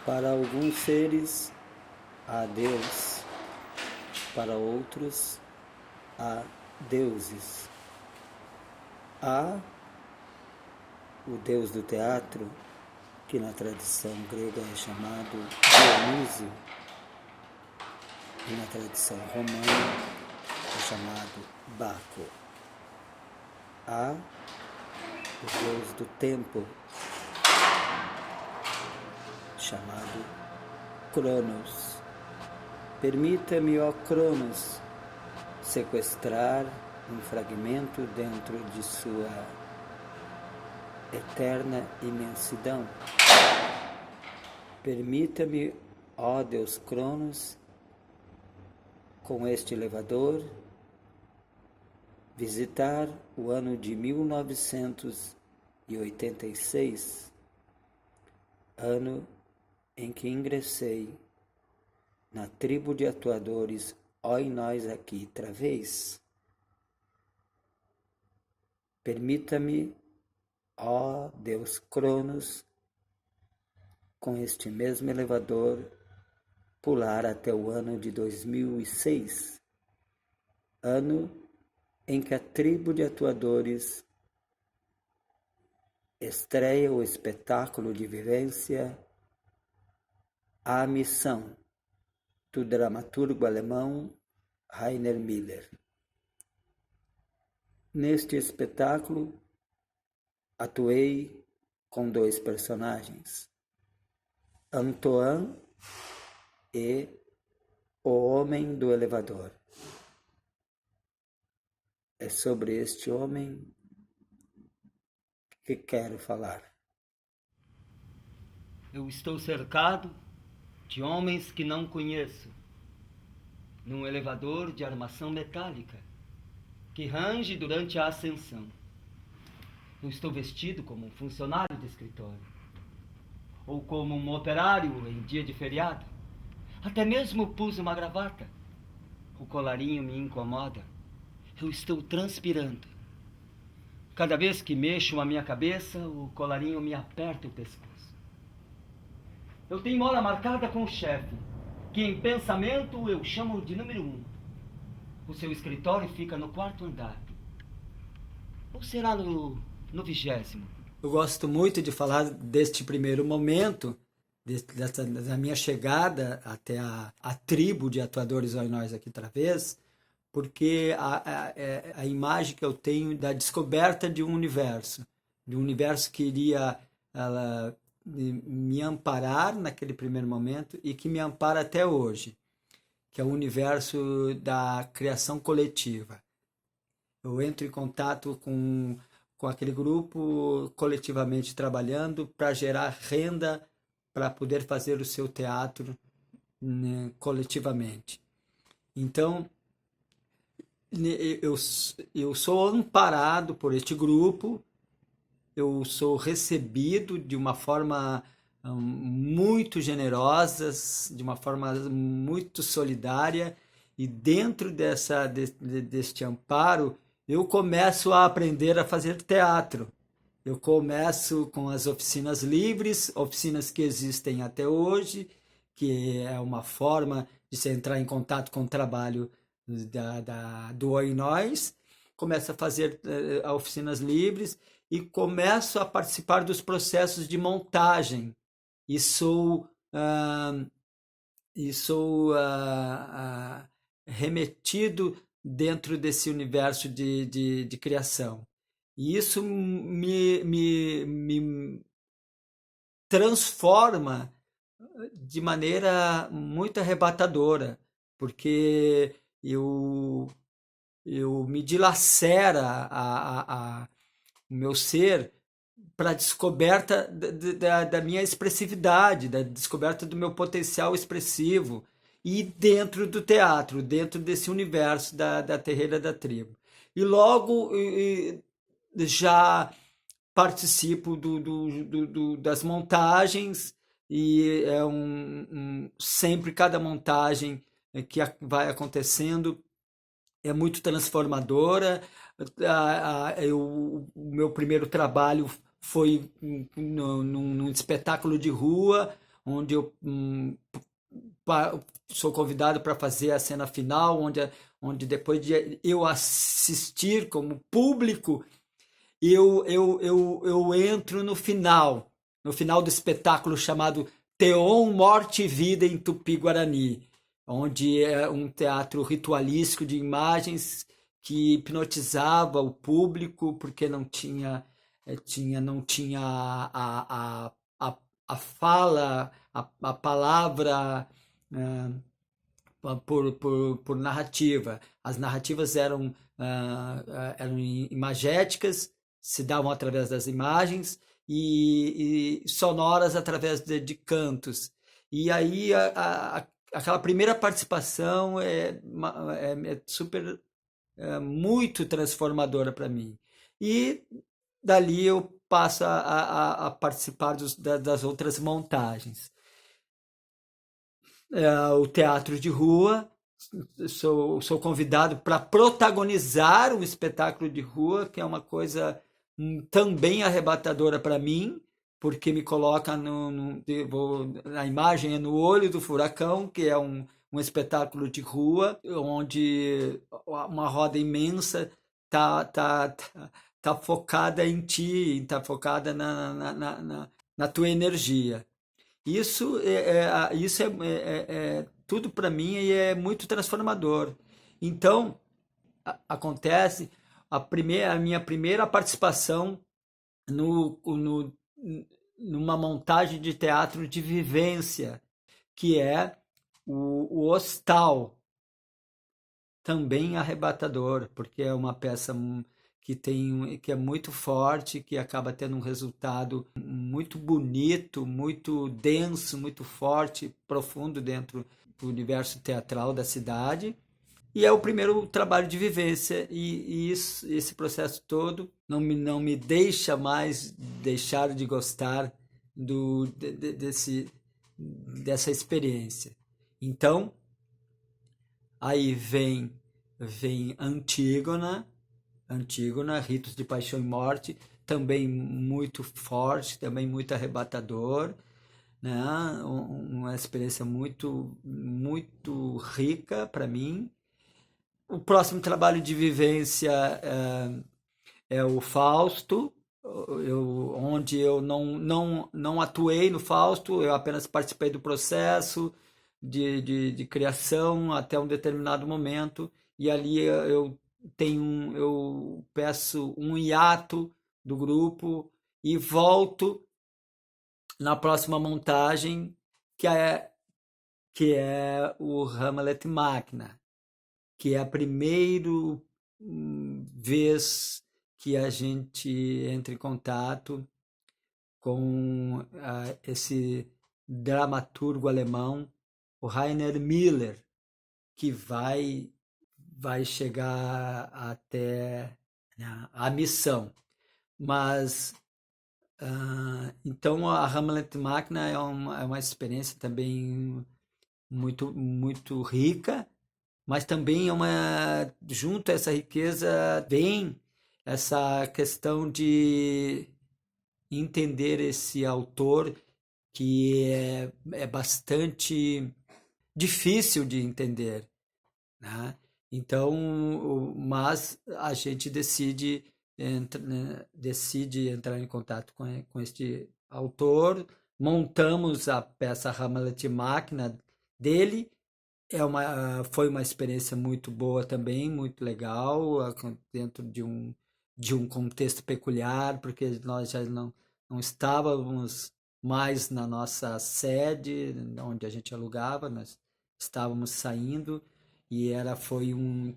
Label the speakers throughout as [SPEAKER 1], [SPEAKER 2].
[SPEAKER 1] Para alguns seres há Deus, para outros há deuses. Há o deus do teatro, que na tradição grega é chamado Dionísio, e na tradição romana é chamado Baco. Há o deus do tempo, chamado Cronos. Permita-me, ó Cronos, sequestrar um fragmento dentro de sua eterna imensidão. Permita-me, ó Deus Cronos, com este elevador, visitar o ano de 1986, ano em que ingressei na tribo de atuadores Oi Nós Aqui Travês. Permita-me, ó Deus Cronos, com este mesmo elevador, pular até o ano de 2006, ano em que a tribo de atuadores estreia o espetáculo de vivência A Missão, do dramaturgo alemão Rainer Miller. Neste espetáculo, atuei com dois personagens, Antoine e o Homem do Elevador. É sobre este homem que quero falar.
[SPEAKER 2] Eu estou cercado de homens que não conheço, num elevador de armação metálica que range durante a ascensão. Eu estou vestido como um funcionário de escritório, ou como um operário em dia de feriado. Até mesmo pus uma gravata. O colarinho me incomoda. Eu estou transpirando. Cada vez que mexo a minha cabeça, o colarinho me aperta o pescoço. Eu tenho hora marcada com o chefe, que em pensamento eu chamo de número 1. O seu escritório fica no 4º andar. Ou será no 20º?
[SPEAKER 1] Eu gosto muito de falar deste primeiro momento, da minha chegada até a tribo de atuadores Oi Nós Aqui Travês, porque a imagem que eu tenho da descoberta de um universo que iria me amparar naquele primeiro momento e que me ampara até hoje, que é o universo da criação coletiva. Eu entro em contato com aquele grupo coletivamente trabalhando para gerar renda para poder fazer o seu teatro, né, coletivamente. Então, eu sou amparado por este grupo, eu sou recebido de uma forma muito generosa, de uma forma muito solidária, e dentro deste amparo, eu começo a aprender a fazer teatro. Eu começo com as oficinas livres, oficinas que existem até hoje, que é uma forma de se entrar em contato com o trabalho do Oi Nós. Começo a fazer oficinas livres e começo a participar dos processos de montagem. E sou remetido dentro desse universo de criação. E isso me transforma de maneira muito arrebatadora, porque eu me dilacera o meu ser para a descoberta da minha expressividade, da descoberta do meu potencial expressivo, e dentro do teatro, dentro desse universo da terreira da tribo. E logo já participo das montagens, e sempre cada montagem que vai acontecendo é muito transformadora. O meu primeiro trabalho foi num espetáculo de rua, onde eu sou convidado para fazer a cena final, onde depois de eu assistir como público, eu entro no final do espetáculo chamado Teon, Morte e Vida em Tupi-Guarani, onde é um teatro ritualístico de imagens que hipnotizava o público, porque não tinha a fala, a palavra por narrativa. As narrativas eram imagéticas, se davam através das imagens, e sonoras através de cantos. E aí aquela primeira participação é super, muito transformadora para mim. E dali eu passo a participar das outras montagens. O teatro de rua, sou convidado para protagonizar um espetáculo de rua, que é uma coisa também arrebatadora para mim, porque me coloca a imagem é no Olho do Furacão, que é um espetáculo de rua, onde uma roda imensa tá focada em ti, tá focada na tua energia. Isso é tudo para mim e é muito transformador. Então, acontece a minha primeira participação numa montagem de teatro de vivência, que é o Hostal, também arrebatador, porque é uma peça que é muito forte, que acaba tendo um resultado muito bonito, muito denso, muito forte, profundo dentro do universo teatral da cidade. E é o primeiro trabalho de vivência, e esse processo todo não me deixa mais deixar de gostar dessa experiência. Então, aí vem Antígona, Ritos de Paixão e Morte, também muito forte, também muito arrebatador, né? Uma experiência muito, muito rica para mim. O próximo trabalho de vivência é o Fausto, onde eu não atuei no Fausto, eu apenas participei do processo de criação até um determinado momento, e ali eu peço um hiato do grupo e volto na próxima montagem, que é o Hamlet Magna, que é a primeira vez que a gente entra em contato com esse dramaturgo alemão, o Rainer Miller, que vai chegar até a missão. Mas, então, a Hamlet Magna é uma experiência também muito, muito rica, mas também junto a essa riqueza vem essa questão de entender esse autor, que é bastante difícil de entender, né? Então, mas a gente decide entrar em contato com este autor, montamos a peça Hamlet Máquina dele. Foi uma experiência muito boa também, muito legal, dentro de um contexto peculiar, porque nós já não estávamos mais na nossa sede, onde a gente alugava, nós estávamos saindo, e foi um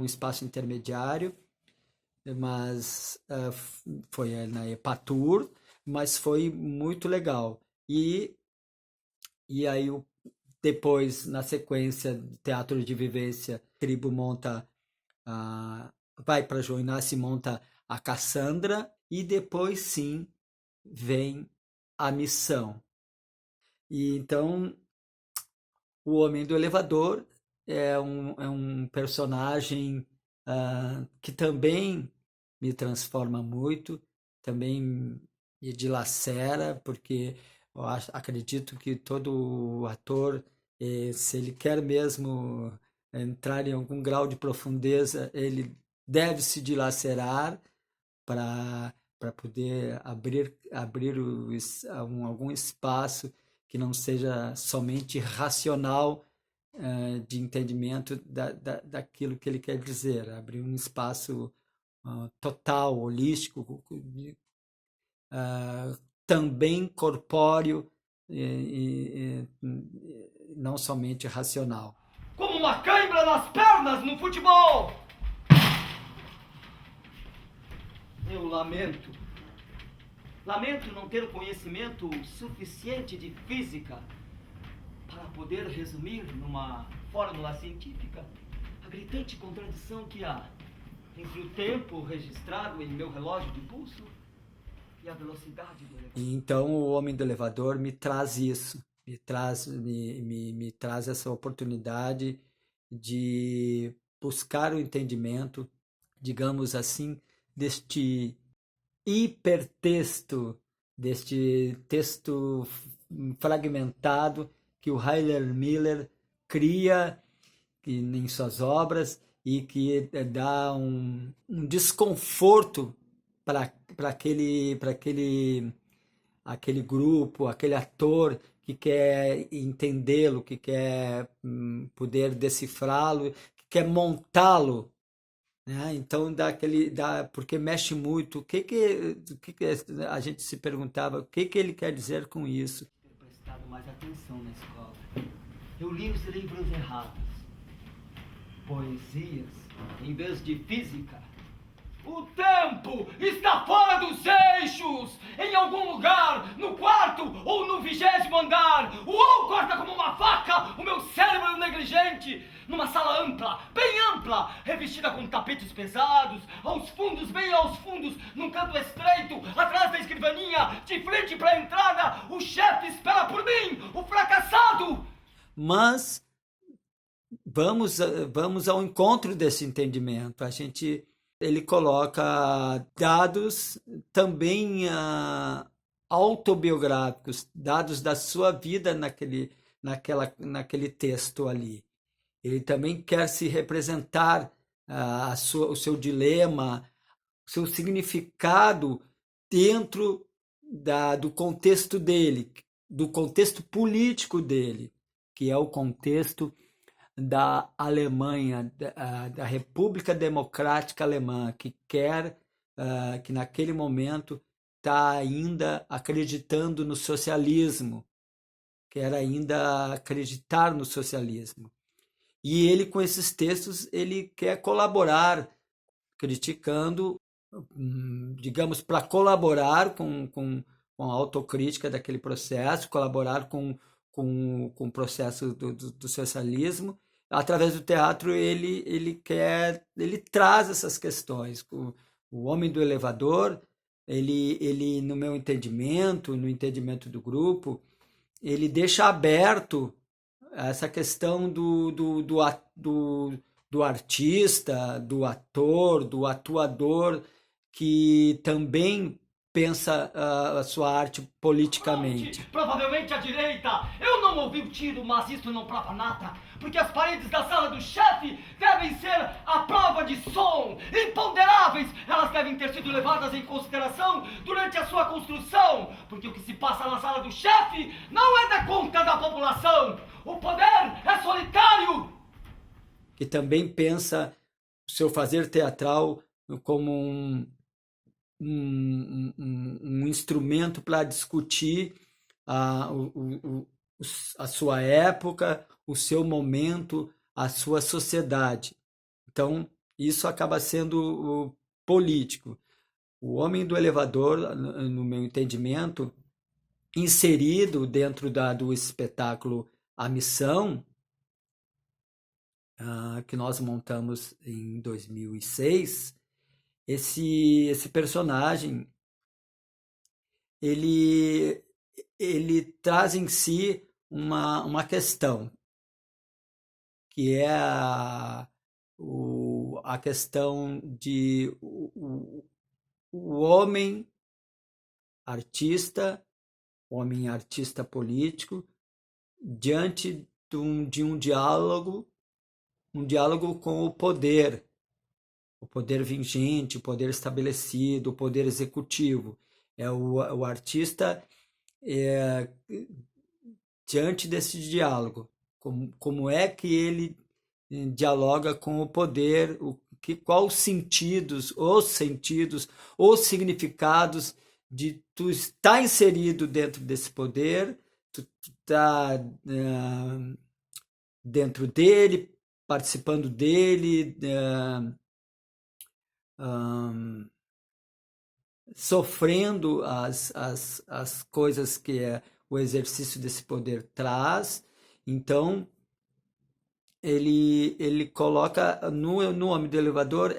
[SPEAKER 1] espaço intermediário, mas foi na Epatur, mas foi muito legal. E aí depois, na sequência, Teatro de Vivência, Tribo vai para João Inácio e monta a Cassandra, e depois sim vem a Missão. E então, o Homem do Elevador é um personagem que também me transforma muito, também me dilacera, porque acredito que todo ator, se ele quer mesmo entrar em algum grau de profundeza, ele deve se dilacerar para poder abrir algum espaço que não seja somente racional, de entendimento daquilo que ele quer dizer, abrir um espaço total, holístico, também corpóreo e não somente racional.
[SPEAKER 2] Como uma cãibra nas pernas no futebol! Eu lamento. Lamento não ter o conhecimento suficiente de física para poder resumir numa fórmula científica a gritante contradição que há entre o tempo registrado em meu relógio de pulso e a velocidade do elevador.
[SPEAKER 1] Então o Homem do Elevador me traz isso, me traz essa oportunidade de buscar o entendimento, digamos assim, deste hipertexto, deste texto fragmentado que o Heiner Miller cria em suas obras e que dá um desconforto para aquele grupo, aquele ator que quer entendê-lo, que quer poder decifrá-lo, que quer montá-lo, né? Então porque mexe muito. O que a gente se perguntava, o que ele quer dizer com isso?
[SPEAKER 2] Ter prestado mais atenção na escola. Eu li os livros errados. Poesias em vez de física. O tempo está fora dos eixos! Em algum lugar, no quarto ou no 20º andar! O UOL corta como uma faca o meu cérebro negligente! Numa sala ampla, bem ampla, revestida com tapetes pesados, aos fundos, bem aos fundos, num canto estreito, atrás da escrivaninha, de frente para a entrada, o chefe espera por mim, o fracassado!
[SPEAKER 1] Mas vamos ao encontro desse entendimento. Ele coloca dados também autobiográficos, dados da sua vida naquele texto ali. Ele também quer se representar o seu dilema, o seu significado dentro do contexto dele, do contexto político dele, que é o contexto da Alemanha, da República Democrática Alemã, que quer, que naquele momento está ainda acreditando no socialismo, quer ainda acreditar no socialismo. E ele, com esses textos, ele quer colaborar, criticando, digamos, para colaborar com a autocrítica daquele processo, colaborar com o processo do socialismo. Através do teatro, ele traz essas questões. O Homem do Elevador, no meu entendimento, no entendimento do grupo, ele deixa aberto essa questão do artista, do ator, do atuador, que também pensa a sua arte politicamente.
[SPEAKER 2] Provavelmente à direita. Eu não ouvi o tiro, mas isso não prova nada. Porque as paredes da sala do chefe devem ser a prova de som. Imponderáveis. Elas devem ter sido levadas em consideração durante a sua construção. Porque o que se passa na sala do chefe não é da conta da população. O poder é solitário.
[SPEAKER 1] Que também pensa o seu fazer teatral como um instrumento para discutir a sua época, o seu momento, a sua sociedade. Então, isso acaba sendo político. O Homem do Elevador, no meu entendimento, inserido dentro do espetáculo A Missão, que nós montamos em 2006, esse personagem ele traz em si uma questão, que é a questão de o homem artista homem artista político, diante de um diálogo com o poder vigente, o poder estabelecido, o poder executivo. É o artista diante desse diálogo. Como é que ele dialoga com o poder, quais os sentidos, os significados de tu estar inserido dentro desse poder, tu estar dentro dele, participando dele, sofrendo as coisas que o exercício desse poder traz. Então, ele coloca no Homem do Elevador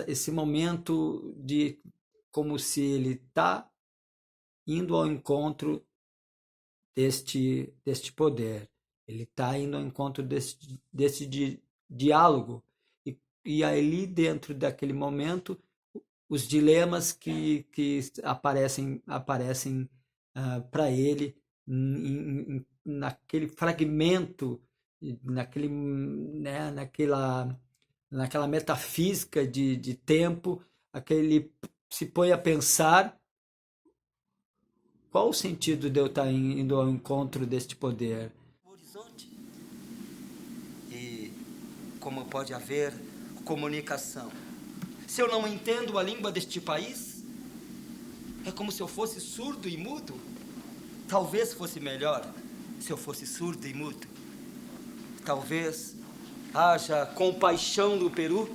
[SPEAKER 1] esse momento de como se ele está indo ao encontro deste poder. Ele está indo ao encontro desse diálogo. E ali dentro daquele momento, os dilemas que aparecem para ele naquele fragmento, naquela metafísica de tempo, aquele se põe a pensar qual o sentido de eu estar indo ao encontro deste poder.
[SPEAKER 2] Horizonte. E como pode haver comunicação? Se eu não entendo a língua deste país, é como se eu fosse surdo e mudo. Talvez fosse melhor se eu fosse surdo e mudo. Talvez haja compaixão no Peru.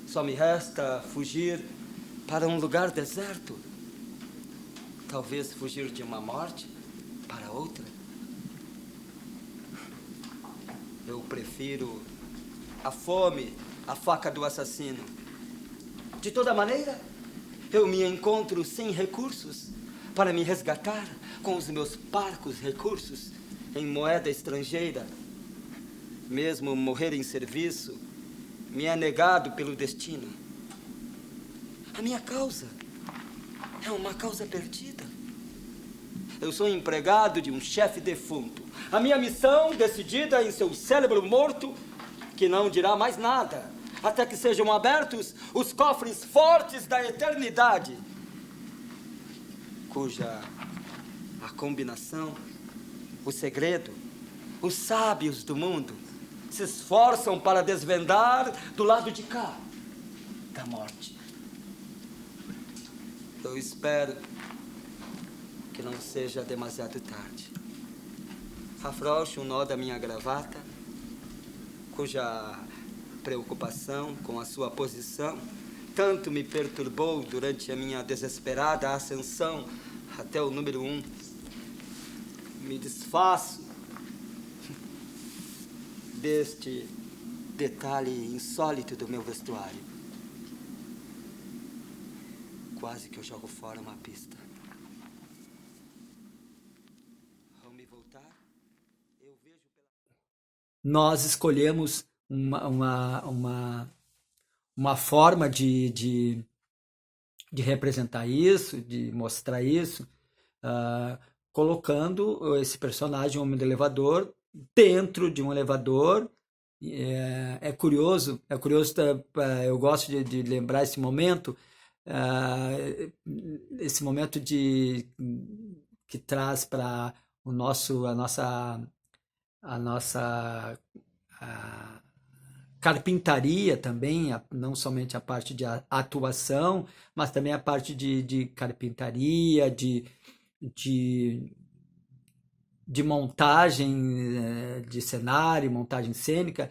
[SPEAKER 2] Só me resta fugir para um lugar deserto. Talvez fugir de uma morte para outra. Eu prefiro a fome à faca do assassino. De toda maneira, eu me encontro sem recursos para me resgatar com os meus parcos recursos em moeda estrangeira. Mesmo morrer em serviço me é negado pelo destino. A minha causa é uma causa perdida. Eu sou empregado de um chefe defunto. A minha missão, decidida em seu cérebro morto, que não dirá mais nada, até que sejam abertos os cofres fortes da eternidade, cuja a combinação, o segredo, os sábios do mundo se esforçam para desvendar do lado de cá da morte. Eu espero que não seja demasiado tarde. Afrouxo um nó da minha gravata, cuja preocupação com a sua posição tanto me perturbou durante a minha desesperada ascensão até o número 1. Me desfaço deste detalhe insólito do meu vestuário. Quase que eu jogo fora uma pista. Ao me voltar, eu vejo pela...
[SPEAKER 1] Nós escolhemos uma forma de representar isso, de mostrar isso, colocando esse personagem, Homem do Elevador, dentro de um elevador. É curioso, eu gosto de lembrar esse momento que traz para a nossa carpintaria também, não somente a parte de atuação, mas também a parte de carpintaria, de montagem de cenário, montagem cênica.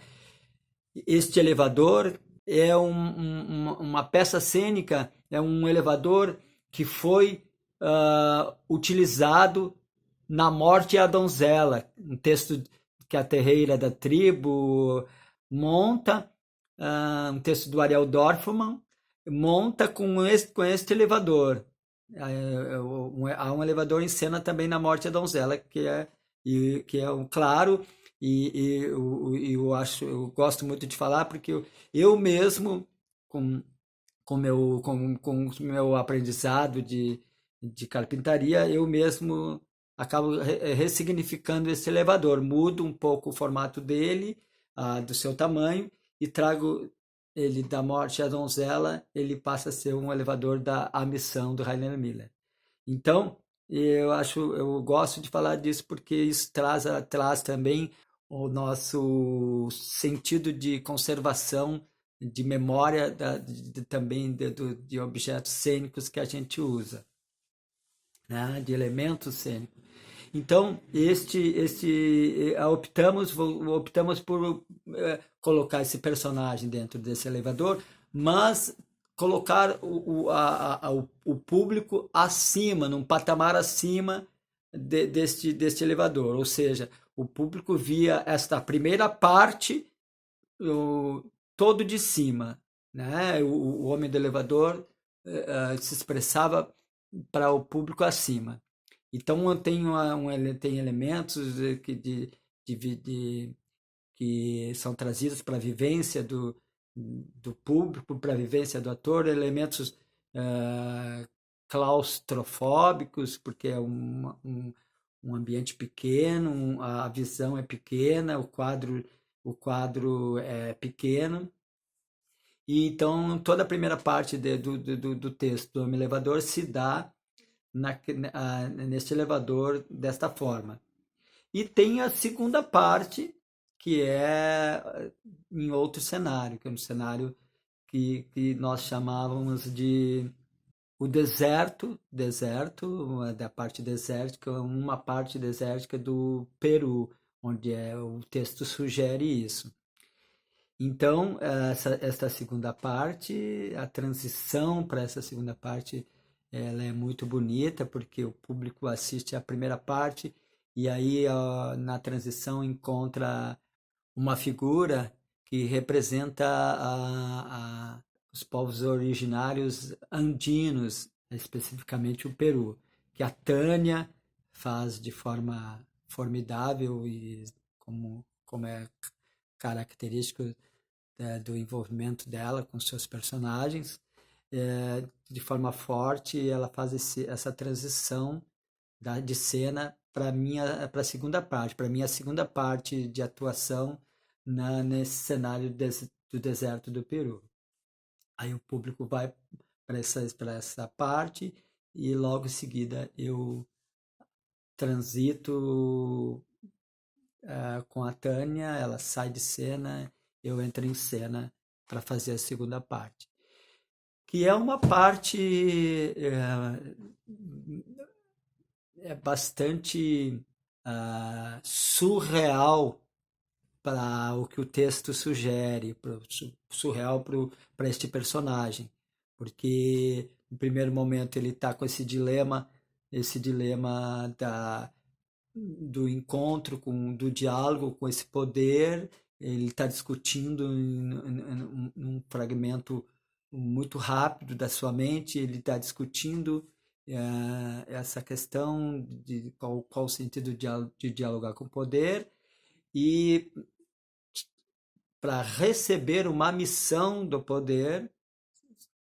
[SPEAKER 1] Este elevador é uma peça cênica, é um elevador que foi utilizado na Morte à Donzela, um texto que a terreira da tribo monta, um texto do Ariel Dorfman, monta com este elevador. Há um elevador em cena também na Morte à Donzela, que é claro, e eu gosto muito de falar, porque eu mesmo, com o meu aprendizado de carpintaria, eu mesmo acabo ressignificando esse elevador, mudo um pouco o formato dele, do seu tamanho, e trago ele da Morte à Donzela, ele passa a ser um elevador da A Missão do Rainer Miller. Então, eu gosto de falar disso porque isso traz também o nosso sentido de conservação, de memória também de objetos cênicos que a gente usa, né? De elementos cênicos. Então, optamos por colocar esse personagem dentro desse elevador, mas colocar o público acima, num patamar acima deste elevador. Ou seja, o público via esta primeira parte todo de cima, né? O homem do elevador se expressava para o público acima. Então tem elementos que são trazidos para a vivência do público, para a vivência do ator, elementos claustrofóbicos, porque é um ambiente pequeno, a visão é pequena, o quadro é pequeno. E então toda a primeira parte do texto do Homem Elevador se dá neste elevador desta forma. E tem a segunda parte, que é em outro cenário, que é um cenário que nós chamávamos de o deserto, da parte desértica, uma parte desértica do Peru, onde o texto sugere isso. Então, esta segunda parte, a transição para essa segunda parte, ela é muito bonita, porque o público assiste a primeira parte e aí na transição encontra uma figura que representa os povos originários andinos, especificamente o Peru, que a Tânia faz de forma formidável e como é característico do envolvimento dela com seus personagens, de forma forte, ela faz essa transição de cena para a segunda parte, para minha segunda parte de atuação nesse cenário do deserto do Peru. Aí o público vai para essa parte e logo em seguida eu transito com a Tânia, ela sai de cena, eu entro em cena para fazer a segunda parte. Que é uma parte bastante surreal para o que o texto sugere, surreal para este personagem. Porque no primeiro momento ele está com esse dilema do encontro, do diálogo com esse poder, ele está discutindo num fragmento muito rápido da sua mente, ele está discutindo essa questão de qual o sentido de dialogar com o poder, e para receber uma missão do poder,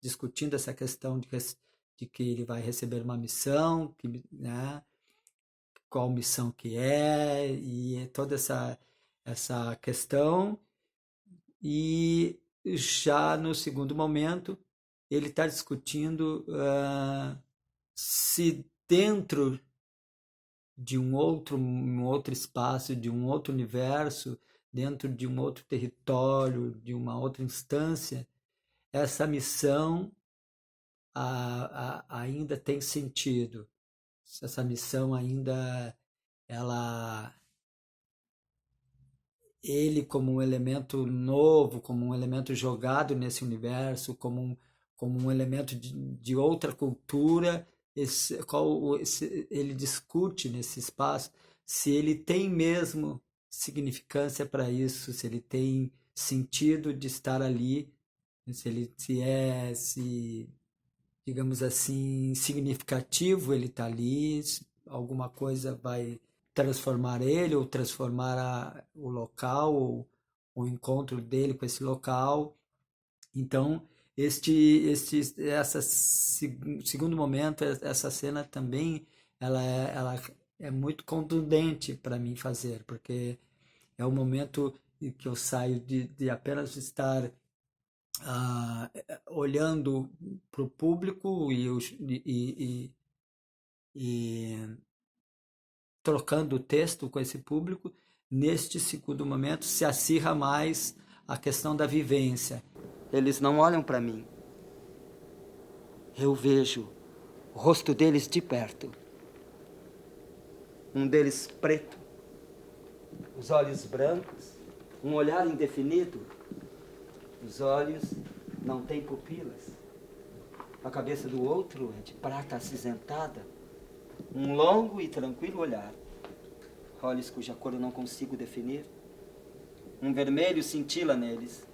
[SPEAKER 1] discutindo essa questão de que ele vai receber uma missão, né, qual missão que e toda essa questão. E já no segundo momento, ele está discutindo se dentro de um outro espaço, de um outro universo, dentro de um outro território, de uma outra instância, essa missão ainda tem sentido. Essa missão ainda, ele como um elemento novo, como um elemento jogado nesse universo, como um elemento de outra cultura, ele discute nesse espaço se ele tem mesmo significância para isso, se ele tem sentido de estar ali, digamos assim, significativo ele está ali, alguma coisa vai transformar ele ou transformar o local ou o encontro dele com esse local. Então segundo momento, essa cena também, ela é muito contundente para mim fazer, porque é o momento em que eu saio de apenas estar olhando para o público e trocando o texto com esse público. Neste segundo momento se acirra mais a questão da vivência.
[SPEAKER 2] Eles não olham para mim. Eu vejo o rosto deles de perto. Um deles preto, os olhos brancos, um olhar indefinido. Os olhos não têm pupilas. A cabeça do outro é de prata acinzentada. Um longo e tranquilo olhar. Olhos cuja cor eu não consigo definir. Um vermelho cintila neles.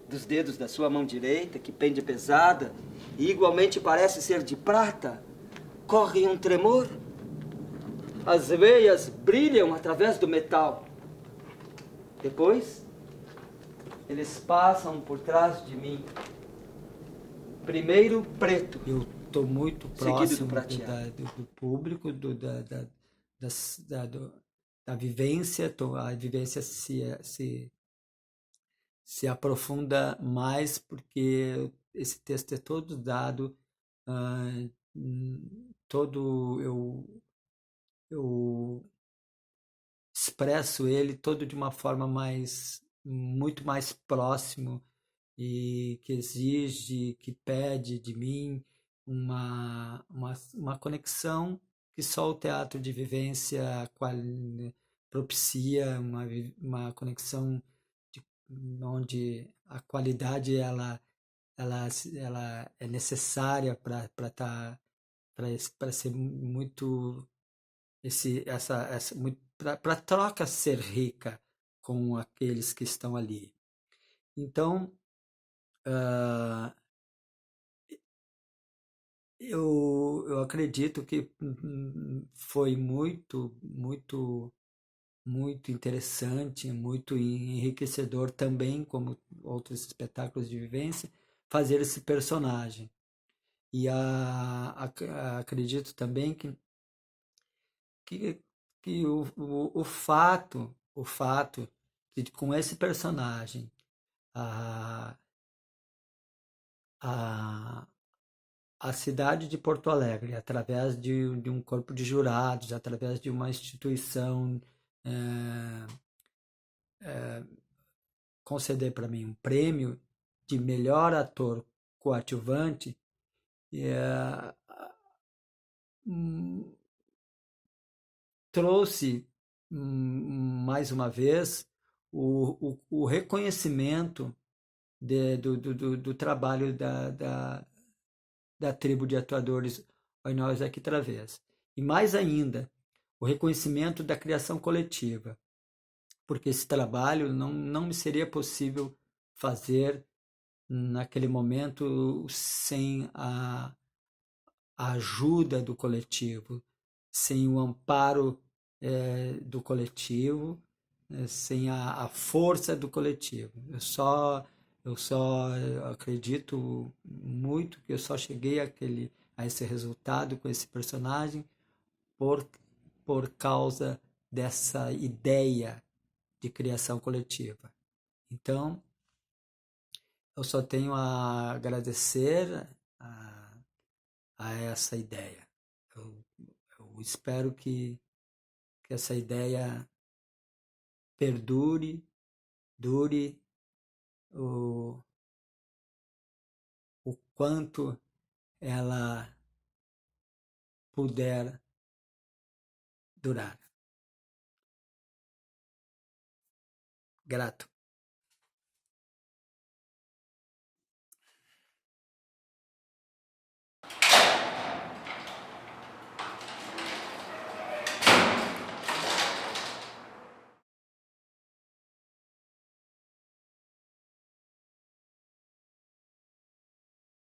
[SPEAKER 2] Dos dedos da sua mão direita, que pende pesada e igualmente parece ser de prata, corre um tremor. As veias brilham através do metal. Depois, eles passam por trás de mim. Primeiro preto.
[SPEAKER 1] Eu estou muito próximo do público, da vivência. A vivência se aprofunda mais porque esse texto é todo dado, todo eu expresso ele todo de uma forma muito mais próximo e que exige, que pede de mim uma conexão que só o teatro de vivência propicia, uma conexão de, onde a qualidade ela é necessária para ser muito para a troca ser rica com aqueles que estão ali. Então, eu acredito que foi muito interessante, muito enriquecedor também, como outros espetáculos de vivência, fazer esse personagem. E acredito também que o fato de com esse personagem a, a cidade de Porto Alegre, através de um corpo de jurados, através de uma instituição, conceder para mim um prêmio de melhor ator coadjuvante, trouxe mais uma vez o reconhecimento do trabalho da tribo de atuadores Oinós aqui Través. E mais ainda, o reconhecimento da criação coletiva, porque esse trabalho não me seria possível fazer naquele momento sem a ajuda do coletivo, sem o amparo do coletivo, sem a força do coletivo. Eu só acredito muito que eu só cheguei a esse resultado com esse personagem por, por causa dessa ideia de criação coletiva. Então, eu só tenho a agradecer a essa ideia. Eu espero que essa ideia perdure, dure o quanto ela puder durar. Grato.